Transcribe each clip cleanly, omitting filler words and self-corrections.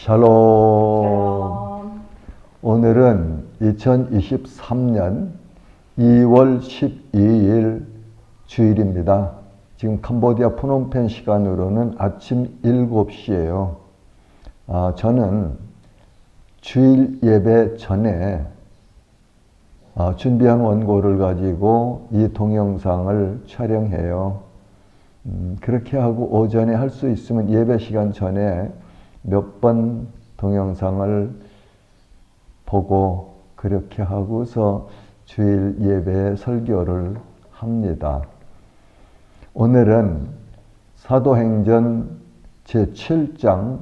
샬롬. 오늘은 2023년 2월 12일 주일입니다. 지금 캄보디아 프놈펜 시간으로는 아침 7시예요. 저는 주일 예배 전에 준비한 원고를 가지고 이 동영상을 촬영해요. 그렇게 하고 오전에 할 수 있으면 예배 시간 전에 몇 번 동영상을 보고 그렇게 하고서 주일 예배 설교를 합니다. 오늘은 사도행전 제7장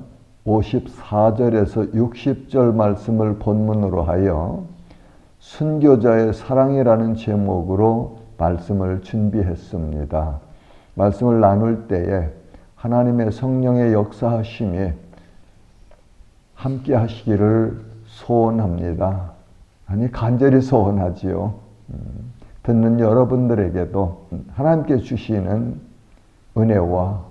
54절에서 60절 말씀을 본문으로 하여 순교자의 사랑이라는 제목으로 말씀을 준비했습니다. 말씀을 나눌 때에 하나님의 성령의 역사하심이 함께 하시기를 소원합니다. 아니, 간절히 소원하지요. 듣는 여러분들에게도 하나님께 주시는 은혜와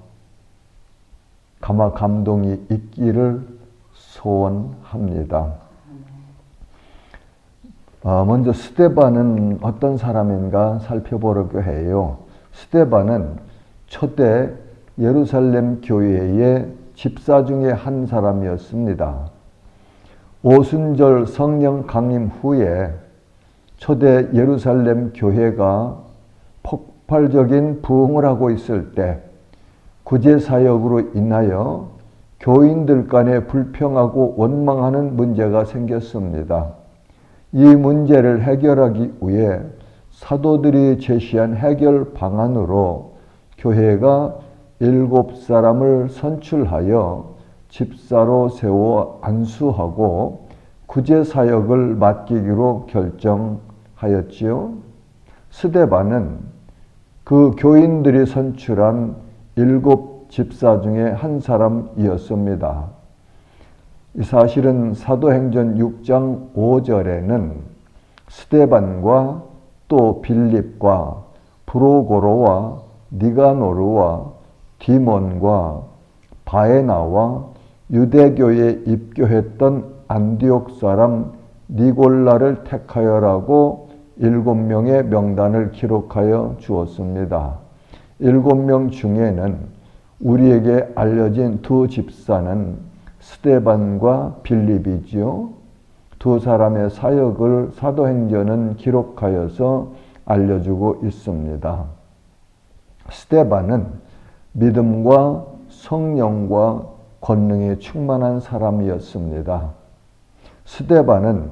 감동이 있기를 소원합니다. 먼저 스데반은 어떤 사람인가 살펴보려고 해요. 스데반은 초대 예루살렘 교회의 집사 중에 한 사람이었습니다. 오순절 성령 강림 후에 초대 예루살렘 교회가 폭발적인 부흥을 하고 있을 때 구제사역으로 인하여 교인들 간에 불평하고 원망하는 문제가 생겼습니다. 이 문제를 해결하기 위해 사도들이 제시한 해결 방안으로 교회가 7사람을 선출하여 집사로 세워 안수하고 구제사역을 맡기기로 결정하였지요. 스데반은 그 교인들이 선출한 7 집사 중에 한 사람이었습니다. 이 사실은 사도행전 6장 5절에는 스데반과 또 빌립과 브로고로와 니가노르와 디몬과 바에나와 유대교에 입교했던 안디옥 사람 니골라를 택하여라고 7명의 명단을 기록하여 주었습니다. 7명 중에는 우리에게 알려진 2 집사는 스데반과 빌립이지요. 2 사람의 사역을 사도행전은 기록하여서 알려주고 있습니다. 스데반은 믿음과 성령과 권능에 충만한 사람이었습니다. 스데반은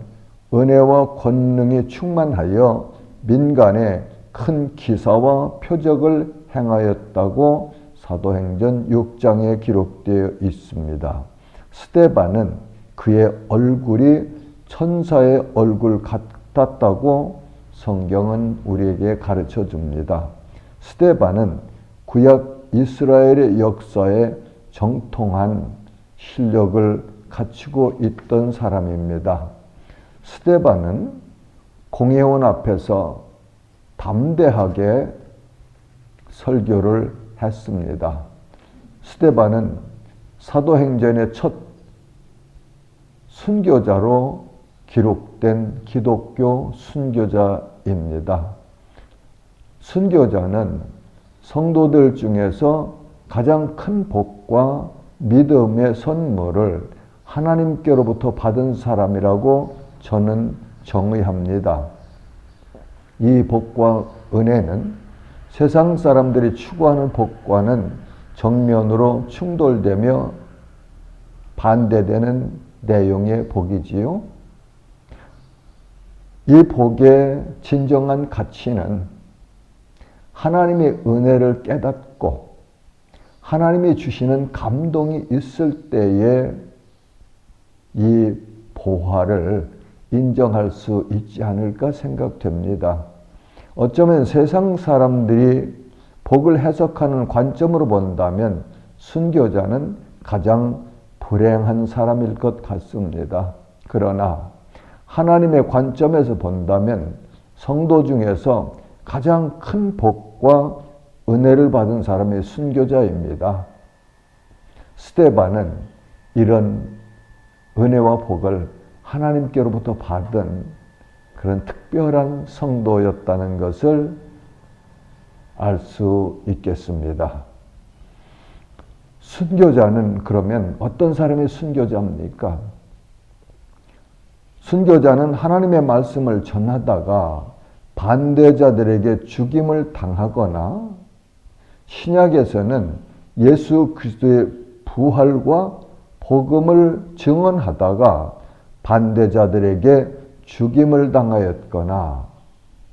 은혜와 권능에 충만하여 민간에 큰 기사와 표적을 행하였다고 사도행전 6장에 기록되어 있습니다. 스데반은 그의 얼굴이 천사의 얼굴 같았다고 성경은 우리에게 가르쳐 줍니다. 스데반은 구약 이스라엘의 역사에 정통한 실력을 갖추고 있던 사람입니다. 스데반은 공회원 앞에서 담대하게 설교를 했습니다. 스데반은 사도행전의 첫 순교자로 기록된 기독교 순교자입니다. 순교자는 성도들 중에서 가장 큰 복과 믿음의 선물을 하나님께로부터 받은 사람이라고 저는 정의합니다. 이 복과 은혜는 세상 사람들이 추구하는 복과는 정면으로 충돌되며 반대되는 내용의 복이지요. 이 복의 진정한 가치는 하나님의 은혜를 깨닫고 하나님이 주시는 감동이 있을 때에 이 보화를 인정할 수 있지 않을까 생각됩니다. 어쩌면 세상 사람들이 복을 해석하는 관점으로 본다면 순교자는 가장 불행한 사람일 것 같습니다. 그러나 하나님의 관점에서 본다면 성도 중에서 가장 큰 복과 은혜를 받은 사람이 순교자입니다. 스데반은 이런 은혜와 복을 하나님께로부터 받은 그런 특별한 성도였다는 것을 알 수 있겠습니다. 순교자는 그러면 어떤 사람이 순교자입니까? 순교자는 하나님의 말씀을 전하다가 반대자들에게 죽임을 당하거나 신약에서는 예수 그리스도의 부활과 복음을 증언하다가 반대자들에게 죽임을 당하였거나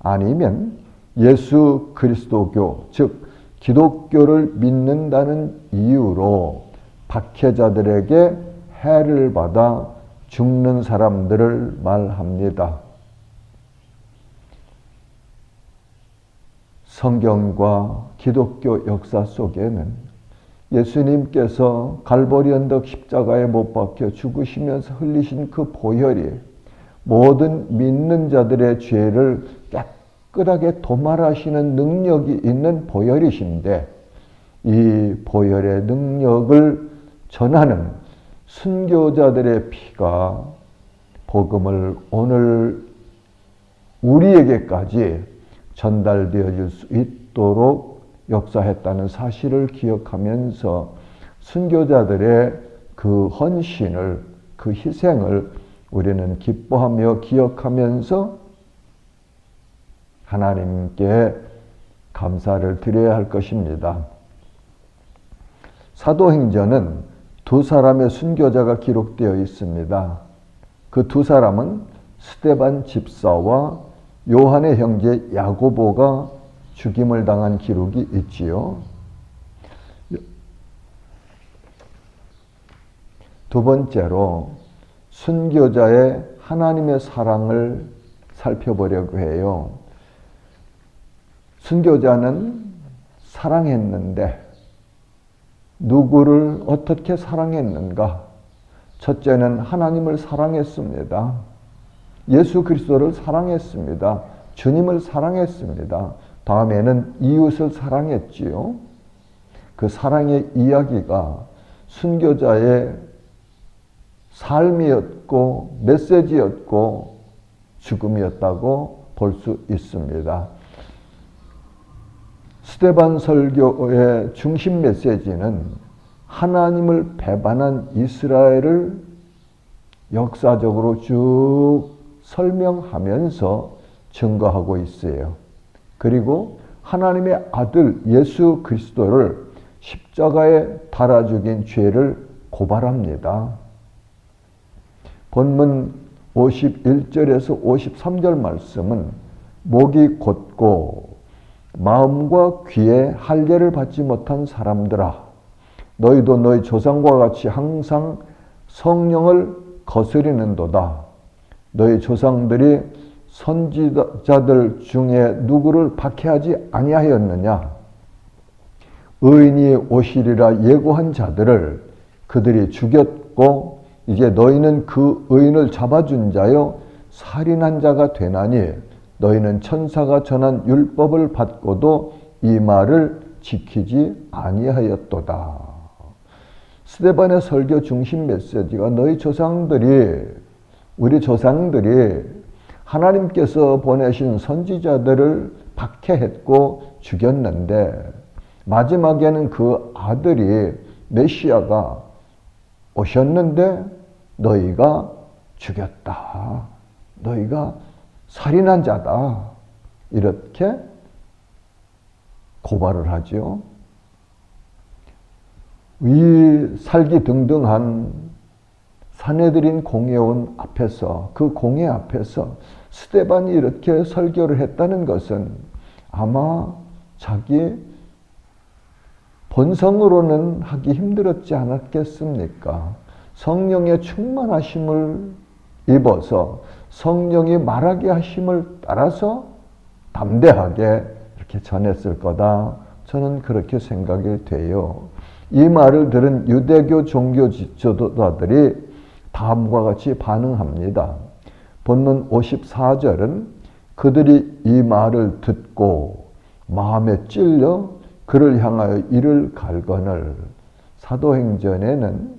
아니면 예수 그리스도교, 즉 기독교를 믿는다는 이유로 박해자들에게 해를 받아 죽는 사람들을 말합니다. 성경과 기독교 역사 속에는 예수님께서 갈보리 언덕 십자가에 못 박혀 죽으시면서 흘리신 그 보혈이 모든 믿는 자들의 죄를 깨끗하게 도말하시는 능력이 있는 보혈이신데 이 보혈의 능력을 전하는 순교자들의 피가 복음을 오늘 우리에게까지 전달되어질 수 있도록 역사했다는 사실을 기억하면서 순교자들의 그 헌신을, 그 희생을 우리는 기뻐하며 기억하면서 하나님께 감사를 드려야 할 것입니다. 사도행전은 두 사람의 순교자가 기록되어 있습니다. 그 두 사람은 스데반 집사와 요한의 형제 야고보가 죽임을 당한 기록이 있지요. 두 번째로 순교자의 하나님의 사랑을 살펴보려고 해요. 순교자는 사랑했는데 누구를 어떻게 사랑했는가? 첫째는 하나님을 사랑했습니다. 예수 그리스도를 사랑했습니다. 주님을 사랑했습니다. 다음에는 이웃을 사랑했지요. 그 사랑의 이야기가 순교자의 삶이었고 메시지였고 죽음이었다고 볼 수 있습니다. 스데반 설교의 중심 메시지는 하나님을 배반한 이스라엘을 역사적으로 쭉 설명하면서 증거하고 있어요. 그리고 하나님의 아들 예수 그리스도를 십자가에 달아 죽인 죄를 고발합니다. 본문 51절에서 53절 말씀은 목이 곧고 마음과 귀에 할례를 받지 못한 사람들아, 너희도 너희 조상과 같이 항상 성령을 거스리는도다. 너희 조상들이 선지자들 중에 누구를 박해하지 아니하였느냐? 의인이 오시리라 예고한 자들을 그들이 죽였고 이제 너희는 그 의인을 잡아준 자여 살인한 자가 되나니 너희는 천사가 전한 율법을 받고도 이 말을 지키지 아니하였도다. 스데반의 설교 중심 메시지가 너희 조상들이, 우리 조상들이 하나님께서 보내신 선지자들을 박해했고 죽였는데 마지막에는 그 아들이 메시아가 오셨는데 너희가 죽였다. 너희가 살인한 자다. 이렇게 고발을 하죠. 위 살기 등등한 사내들인 공회원 앞에서, 그 공회 앞에서 스데반이 이렇게 설교를 했다는 것은 아마 자기 본성으로는 하기 힘들었지 않았겠습니까? 성령의 충만하심을 입어서 성령이 말하게 하심을 따라서 담대하게 이렇게 전했을 거다. 저는 그렇게 생각이 돼요. 이 말을 들은 유대교 종교 지도자들이 다음과 같이 반응합니다. 본문 54절은 그들이 이 말을 듣고 마음에 찔려 그를 향하여 이를 갈거늘. 사도행전에는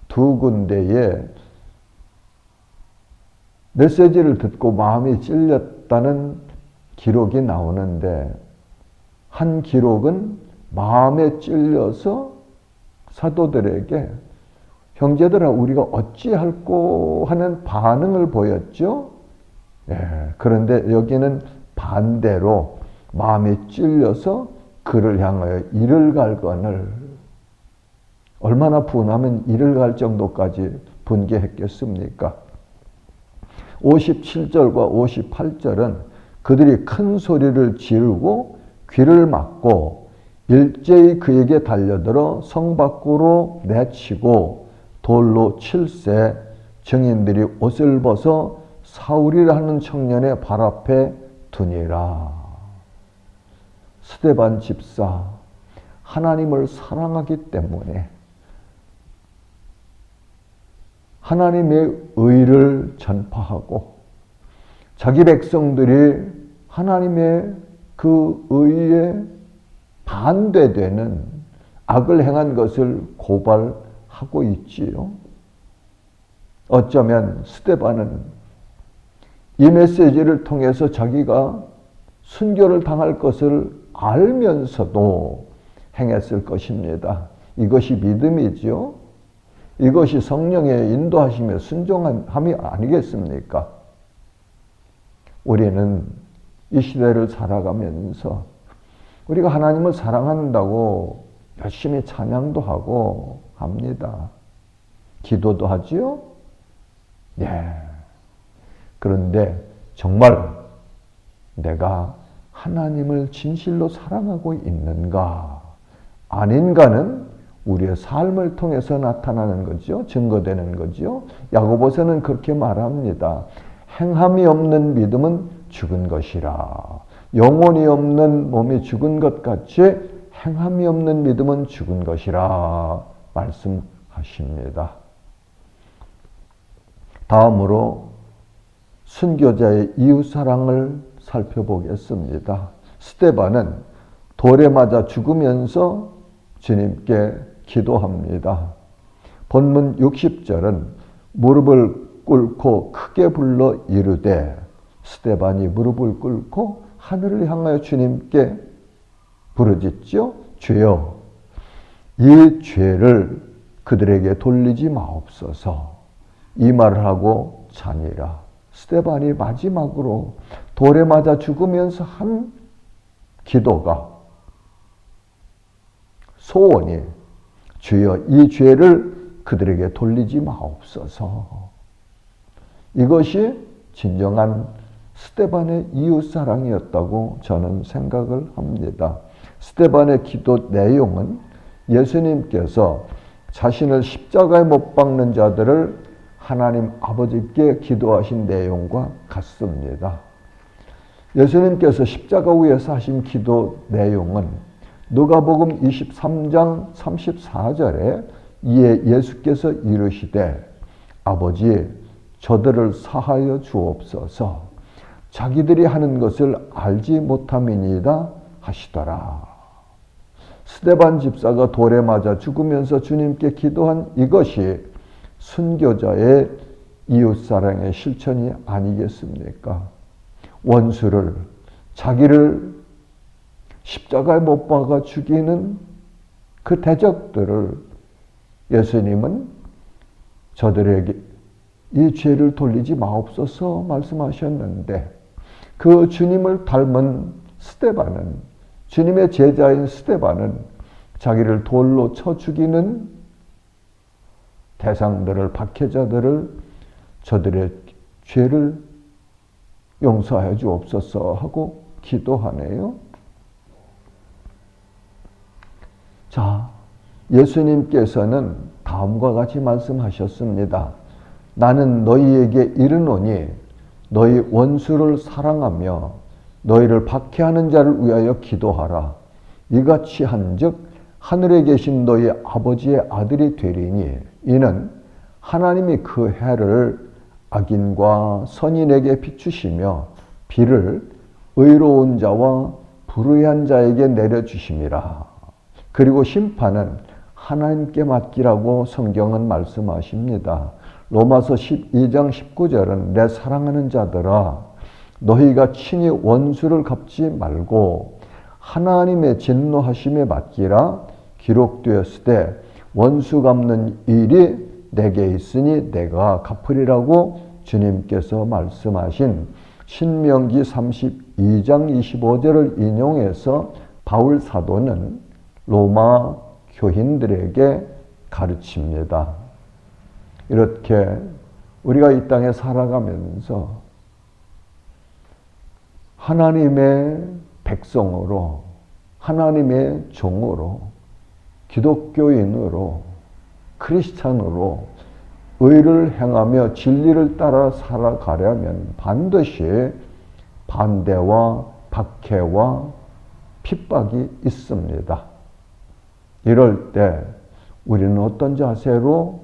두 군데에 메시지를 듣고 마음이 찔렸다는 기록이 나오는데, 한 기록은 마음에 찔려서 사도들에게 형제들아 우리가 어찌할꼬 하는 반응을 보였죠. 그런데 여기는 반대로 마음이 찔려서 그를 향하여 이를 갈거늘. 얼마나 분하면 이를 갈 정도까지 분개했겠습니까? 57절과 58절은 그들이 큰 소리를 지르고 귀를 막고 일제히 그에게 달려들어 성 밖으로 내치고 돌로 칠세 증인들이 옷을 벗어 사울이라 하는 청년의 발 앞에 두니라. 스데반 집사, 하나님을 사랑하기 때문에 하나님의 의를 전파하고 자기 백성들이 하나님의 그 의에 반대되는 악을 행한 것을 고발하고 있지요. 어쩌면 스데반은 이 메시지를 통해서 자기가 순교를 당할 것을 알면서도 행했을 것입니다. 이것이 믿음이죠. 이것이 성령의 인도하심에 순종함이 아니겠습니까? 우리는 이 시대를 살아가면서 우리가 하나님을 사랑한다고 열심히 찬양도 하고 합니다. 기도도 하지요? 예. 그런데 정말 내가 하나님을 진실로 사랑하고 있는가, 아닌가는 우리의 삶을 통해서 나타나는 거죠. 증거되는 거죠. 야고보서는 그렇게 말합니다. 행함이 없는 믿음은 죽은 것이라. 영혼이 없는 몸이 죽은 것 같이 행함이 없는 믿음은 죽은 것이라 말씀하십니다. 다음으로 순교자의 이웃사랑을 살펴보겠습니다. 스데반은 돌에 맞아 죽으면서 주님께 기도합니다. 본문 60절은 무릎을 꿇고 크게 불러 이르되, 스데반이 무릎을 꿇고 하늘을 향하여 주님께 부르짖죠. 주여, 이 죄를 그들에게 돌리지 마옵소서. 이 말을 하고 자니라. 스데반이 마지막으로 돌에 맞아 죽으면서 한 기도가, 소원이 주여 이 죄를 그들에게 돌리지 마옵소서. 이것이 진정한 스데반의 이웃사랑이었다고 저는 생각을 합니다. 스데반의 기도 내용은 예수님께서 자신을 십자가에 못 박는 자들을 하나님 아버지께 기도하신 내용과 같습니다. 예수님께서 십자가 위에서 하신 기도 내용은 누가복음 23장 34절에 이에 예수께서 이르시되 아버지 저들을 사하여 주옵소서 자기들이 하는 것을 알지 못함이니이다 하시더라. 스데반 집사가 돌에 맞아 죽으면서 주님께 기도한 이것이 순교자의 이웃사랑의 실천이 아니겠습니까? 원수를, 자기를 십자가에 못 박아 죽이는 그 대적들을 예수님은 저들에게 이 죄를 돌리지 마옵소서 말씀하셨는데, 그 주님을 닮은 스데반은, 주님의 제자인 스데반은 자기를 돌로 쳐 죽이는 대상들을, 박해자들을 저들의 죄를 용서하여 주옵소서 하고 기도하네요. 자, 예수님께서는 다음과 같이 말씀하셨습니다. 나는 너희에게 이르노니 너희 원수를 사랑하며 너희를 박해하는 자를 위하여 기도하라. 이같이 한즉 하늘에 계신 너희 아버지의 아들이 되리니 이는 하나님이 그 해를 악인과 선인에게 비추시며 비를 의로운 자와 불의한 자에게 내려주심이라. 그리고 심판은 하나님께 맡기라고 성경은 말씀하십니다. 로마서 12장 19절은 내 사랑하는 자들아 너희가 친히 원수를 갚지 말고 하나님의 진노하심에 맡기라. 기록되었으되 원수 갚는 일이 내게 있으니 내가 갚으리라고 주님께서 말씀하신 신명기 32장 25절을 인용해서 바울 사도는 로마 교인들에게 가르칩니다. 이렇게 우리가 이 땅에 살아가면서 하나님의 백성으로, 하나님의 종으로, 기독교인으로, 크리스찬으로 의를 행하며 진리를 따라 살아가려면 반드시 반대와 박해와 핍박이 있습니다. 이럴 때 우리는 어떤 자세로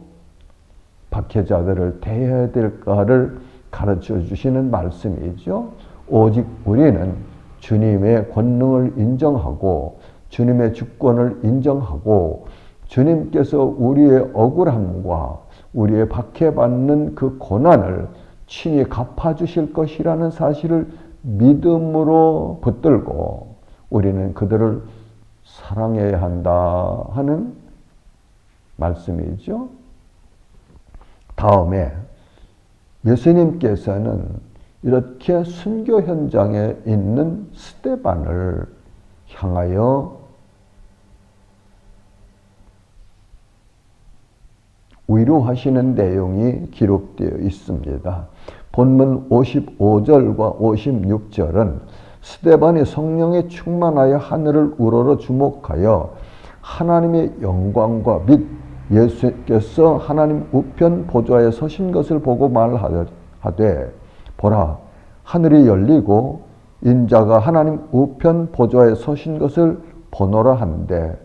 박해자들을 대해야 될까를 가르쳐 주시는 말씀이죠. 오직 우리는 주님의 권능을 인정하고 주님의 주권을 인정하고 주님께서 우리의 억울함과 우리의 박해받는 그 고난을 친히 갚아주실 것이라는 사실을 믿음으로 붙들고 우리는 그들을 사랑해야 한다 하는 말씀이죠. 다음에 예수님께서는 이렇게 순교 현장에 있는 스데반을 향하여 위로하시는 내용이 기록되어 있습니다. 본문 55절과 56절은 스데반이 성령에 충만하여 하늘을 우러러 주목하여 하나님의 영광과 및 예수께서 하나님 우편 보좌에 서신 것을 보고 말하되 보라 하늘이 열리고 인자가 하나님 우편 보좌에 서신 것을 보노라 한데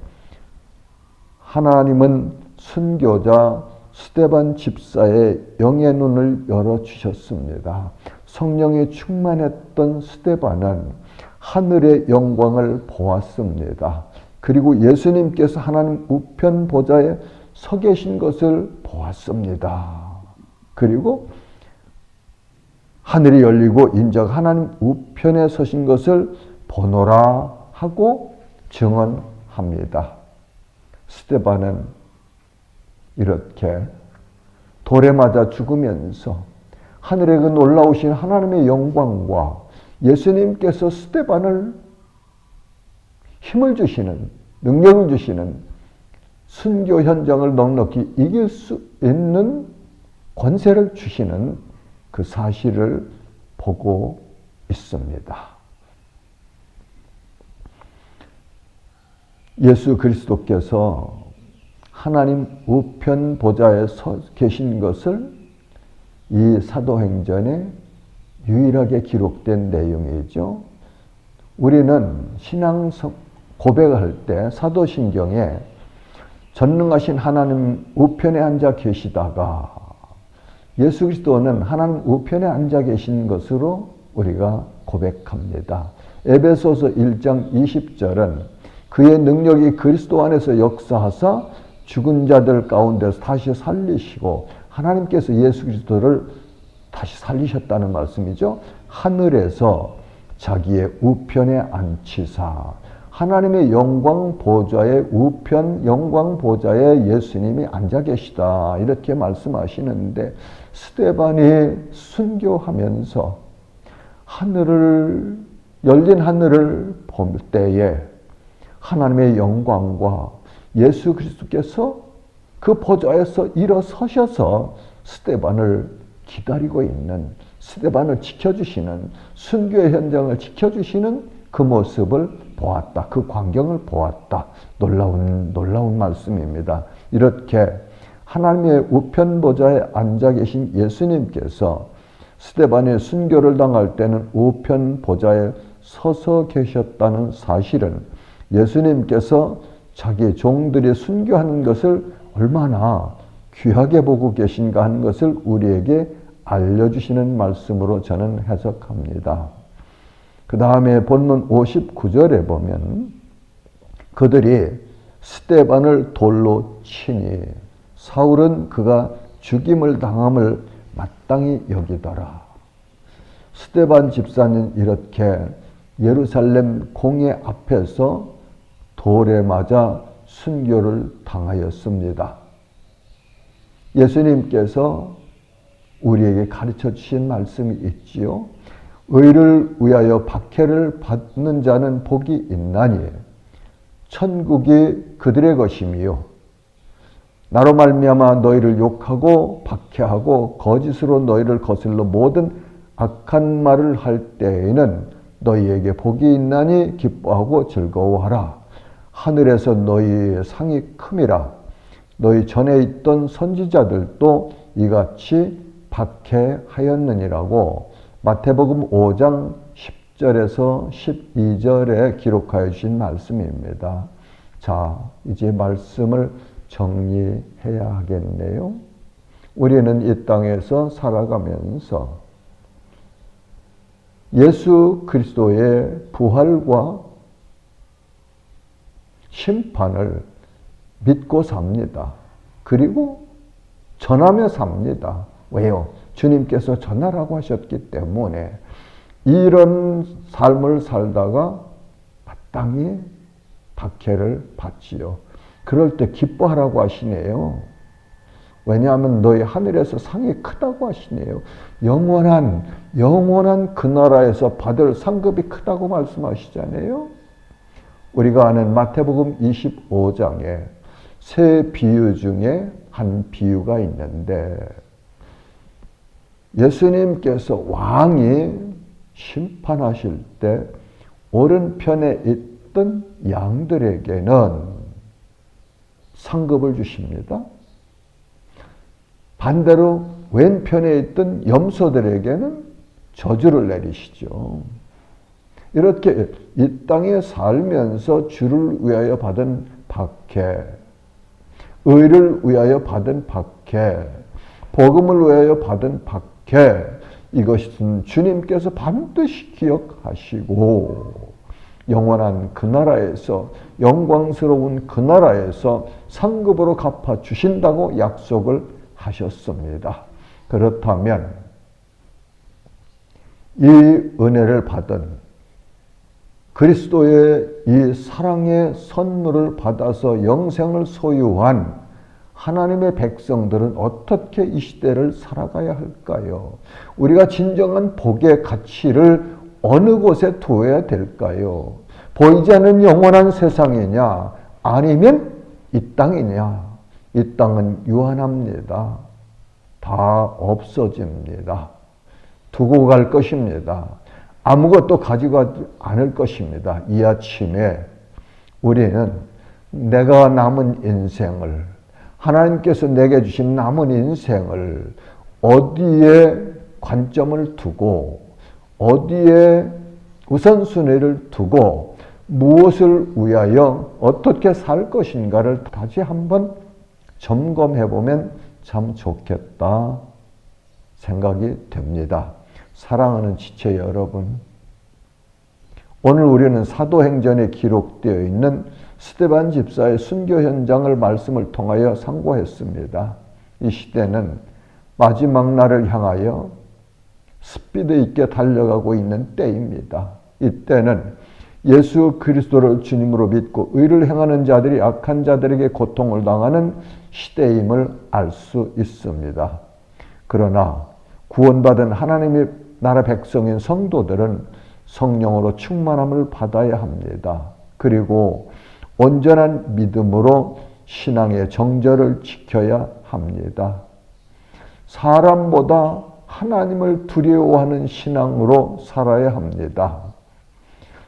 하나님은 순교자 스데반 집사의 영의 눈을 열어주셨습니다. 성령에 충만했던 스데반은 하늘의 영광을 보았습니다. 그리고 예수님께서 하나님 우편 보좌에 서 계신 것을 보았습니다. 그리고 하늘이 열리고 인자가 하나님 우편에 서신 것을 보노라 하고 증언합니다. 스데반은 이렇게 돌에 맞아 죽으면서 하늘에 그 놀라우신 하나님의 영광과 예수님께서 스데반을 힘을 주시는, 능력을 주시는 순교 현장을 넉넉히 이길 수 있는 권세를 주시는 그 사실을 보고 있습니다. 예수 그리스도께서 하나님 우편 보좌에 서 계신 것을 이 사도행전에 유일하게 기록된 내용이죠. 우리는 신앙 고백할 때 사도신경에 전능하신 하나님 우편에 앉아 계시다가 예수 그리스도는 하나님 우편에 앉아 계신 것으로 우리가 고백합니다. 에베소서 1장 20절은 그의 능력이 그리스도 안에서 역사하사 죽은 자들 가운데서 다시 살리시고 하나님께서 예수 그리스도를 다시 살리셨다는 말씀이죠. 하늘에서 자기의 우편에 앉히사 하나님의 영광 보좌의 우편 영광 보좌에 예수님이 앉아 계시다 이렇게 말씀하시는데 스데반이 순교하면서 열린 하늘을 볼 때에 하나님의 영광과 예수 그리스도께서 그 보좌에서 일어서셔서 스데반을 기다리고 있는, 스데반을 지켜주시는, 순교의 현장을 지켜주시는 그 모습을 보았다. 그 광경을 보았다. 놀라운 말씀입니다. 이렇게 하나님의 우편 보좌에 앉아 계신 예수님께서 스데반이 순교를 당할 때는 우편 보좌에 서서 계셨다는 사실은 예수님께서 자기 종들이 순교하는 것을 얼마나 귀하게 보고 계신가 하는 것을 우리에게 알려주시는 말씀으로 저는 해석합니다. 그 다음에 본문 59절에 보면 그들이 스데반을 돌로 치니 사울은 그가 죽임을 당함을 마땅히 여기더라. 스데반 집사는 이렇게 예루살렘 공회 앞에서 돌에 맞아 순교를 당하였습니다. 예수님께서 우리에게 가르쳐 주신 말씀이 있지요. 의를 위하여 박해를 받는 자는 복이 있나니 천국이 그들의 것이며 나로 말미암아 너희를 욕하고 박해하고 거짓으로 너희를 거슬러 모든 악한 말을 할 때에는 너희에게 복이 있나니 기뻐하고 즐거워하라. 하늘에서 너희의 상이 큼이라. 너희 전에 있던 선지자들도 이같이 박해하였느니라고 마태복음 5장 10절에서 12절에 기록하여 주신 말씀입니다. 자, 이제 말씀을 정리해야 하겠네요. 우리는 이 땅에서 살아가면서 예수 그리스도의 부활과 심판을 믿고 삽니다. 그리고 전하며 삽니다. 왜요? 주님께서 전하라고 하셨기 때문에 이런 삶을 살다가 마땅히 박해를 받지요. 그럴 때 기뻐하라고 하시네요. 왜냐하면 너희 하늘에서 상이 크다고 하시네요. 영원한 그 나라에서 받을 상급이 크다고 말씀하시잖아요. 우리가 아는 마태복음 25장에 세 비유 중에 한 비유가 있는데 예수님께서 왕이 심판하실 때 오른편에 있던 양들에게는 상급을 주십니다. 반대로 왼편에 있던 염소들에게는 저주를 내리시죠. 이렇게 이 땅에 살면서 주를 위하여 받은 박해, 의를 위하여 받은 박해, 복음을 위하여 받은 박해, 이것은 주님께서 반드시 기억하시고 영원한 그 나라에서, 영광스러운 그 나라에서 상급으로 갚아주신다고 약속을 하셨습니다. 그렇다면 이 은혜를 받은 그리스도의 이 사랑의 선물을 받아서 영생을 소유한 하나님의 백성들은 어떻게 이 시대를 살아가야 할까요? 우리가 진정한 복의 가치를 어느 곳에 두어야 될까요? 보이지 않는 영원한 세상이냐? 아니면 이 땅이냐? 이 땅은 유한합니다. 다 없어집니다. 두고 갈 것입니다. 아무것도 가져가지 않을 것입니다. 이 아침에 우리는 내가 남은 인생을, 하나님께서 내게 주신 남은 인생을 어디에 관점을 두고 어디에 우선순위를 두고 무엇을 위하여 어떻게 살 것인가를 다시 한번 점검해 보면 참 좋겠다 생각이 됩니다. 사랑하는 지체 여러분, 오늘 우리는 사도행전에 기록되어 있는 스데반 집사의 순교 현장을 말씀을 통하여 상고했습니다. 이 시대는 마지막 날을 향하여 스피드 있게 달려가고 있는 때입니다. 이때는 예수 그리스도를 주님으로 믿고 의를 행하는 자들이 악한 자들에게 고통을 당하는 시대임을 알 수 있습니다. 그러나 구원받은 하나님의 나라 백성인 성도들은 성령으로 충만함을 받아야 합니다. 그리고 온전한 믿음으로 신앙의 정절을 지켜야 합니다. 사람보다 하나님을 두려워하는 신앙으로 살아야 합니다.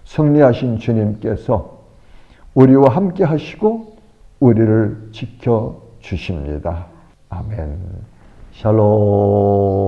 승리하신 주님께서 우리와 함께 하시고 우리를 지켜주십니다. 아멘. 샬롬.